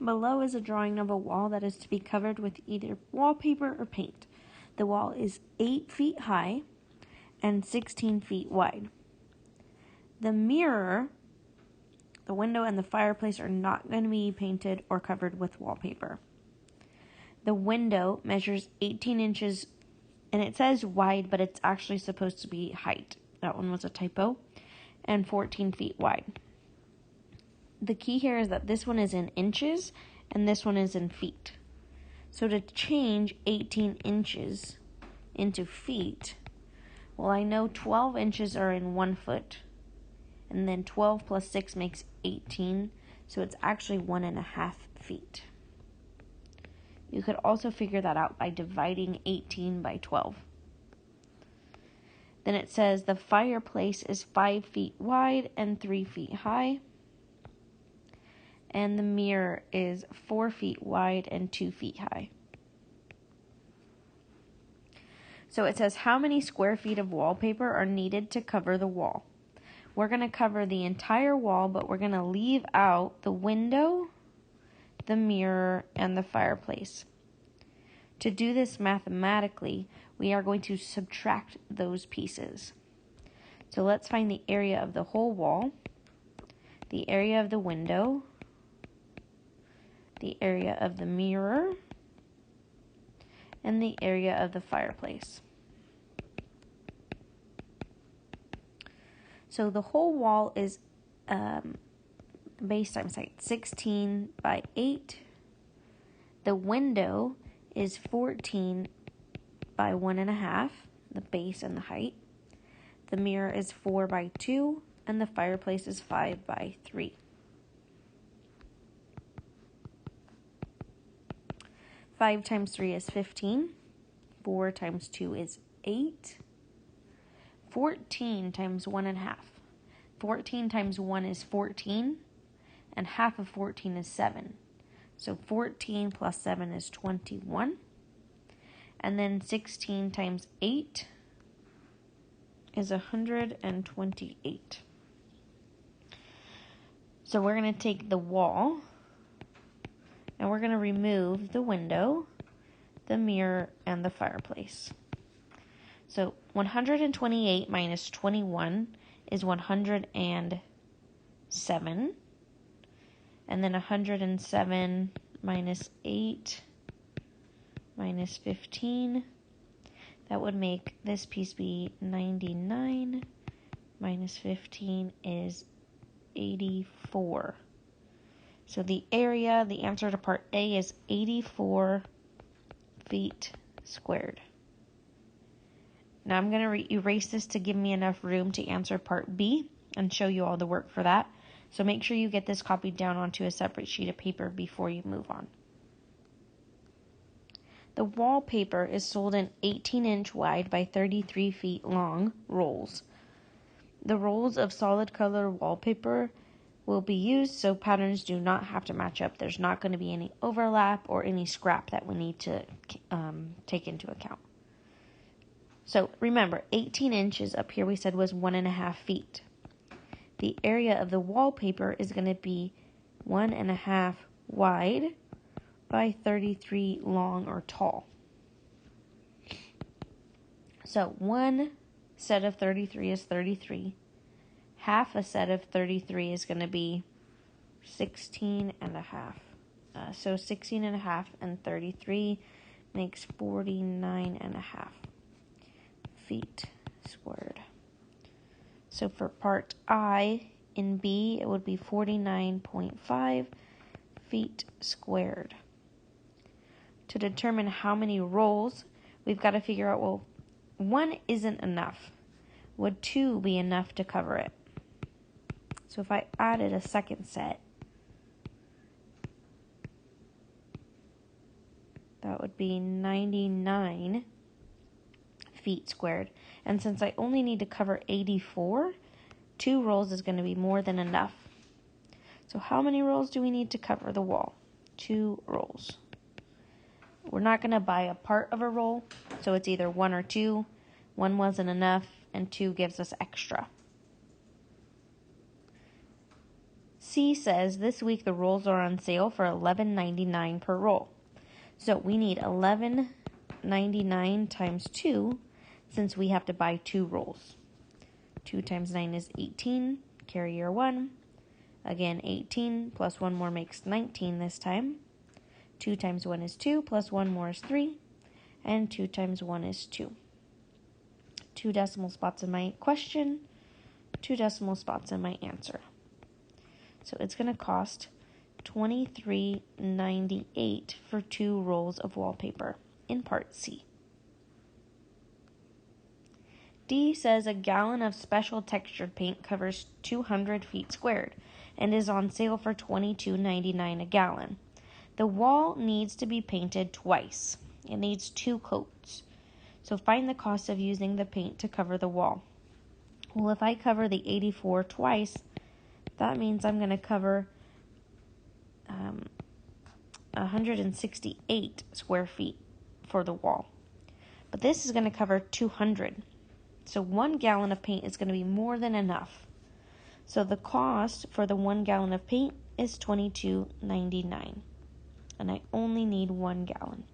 Below is a drawing of a wall that is to be covered with either wallpaper or paint. The wall is 8 feet high and 16 feet wide. The mirror, the window, and the fireplace are not going to be painted or covered with wallpaper. The window measures 18 inches, and it says wide, but it's actually supposed to be height. That one was a typo, and 14 feet wide. The key here is that this one is in inches and this one is in feet. So to change 18 inches into feet, well, I know 12 inches are in 1 foot, and then 12 plus 6 makes 18, so it's actually 1.5 feet. You could also figure that out by dividing 18 by 12. Then it says the fireplace is 5 feet wide and 3 feet high. And the mirror is 4 feet wide and 2 feet high. So it says how many square feet of wallpaper are needed to cover the wall. We're going to cover the entire wall, but we're going to leave out the window, the mirror, and the fireplace. To do this mathematically, we are going to subtract those pieces. So let's find the area of the whole wall, the area of the window, the area of the mirror, and the area of the fireplace. So the whole wall is base times height, 16 by 8. The window is 14 by 1.5, the base and the height. The mirror is 4 by 2, and the fireplace is 5 by 3. 5 times 3 is 15. 4 times 2 is 8. 14 times 1.5. 14 times 1 is 14, and half of 14 is 7. So 14 plus 7 is 21. And then 16 times 8 is 128. So we're going to take the wall, and we're going to remove the window, the mirror, and the fireplace. So 128 minus 21 is 107. And then 107 minus 8 minus 15. That would make this piece be 99 minus 15 is 84. So the area, the answer to part A is 84 feet squared. Now I'm going to erase this to give me enough room to answer part B and show you all the work for that. So make sure you get this copied down onto a separate sheet of paper before you move on. The wallpaper is sold in 18-inch wide by 33 feet long rolls. The rolls of solid color wallpaper will be used so patterns do not have to match up. There's not going to be any overlap or any scrap that we need to take into account. So remember, 18 inches up here we said was 1.5 feet. The area of the wallpaper is going to be 1.5 wide by 33 long or tall. So one set of 33 is 33. Half a set of 33 is going to be 16.5. So 16.5 and 33 makes 49.5 feet squared. So for part I in B, it would be 49.5 feet squared. To determine how many rolls, we've got to figure out, well, 1 isn't enough. Would 2 be enough to cover it? So if I added a second set, that would be 99 feet squared. And since I only need to cover 84, 2 rolls is going to be more than enough. So how many rolls do we need to cover the wall? 2 rolls. We're not going to buy a part of a roll, so it's either 1 or 2. 1 wasn't enough, and 2 gives us extra. C says this week the rolls are on sale for $11.99 per roll. So we need $11.99 times 2 since we have to buy 2 rolls. 2 times 9 is 18. Carry your 1. Again, 18 plus 1 more makes 19 this time. 2 times 1 is 2 plus 1 more is 3. And 2 times 1 is 2. 2 decimal spots in my question. 2 decimal spots in my answer. So it's going to cost $23.98 for 2 rolls of wallpaper in part C. D says a gallon of special textured paint covers 200 feet squared and is on sale for $22.99 a gallon. The wall needs to be painted twice. It needs 2 coats. So find the cost of using the paint to cover the wall. Well, if I cover the 84 twice, that means I'm going to cover 168 square feet for the wall. But this is going to cover 200. So 1 gallon of paint is going to be more than enough. So the cost for the 1 gallon of paint is $22.99. And I only need 1 gallon.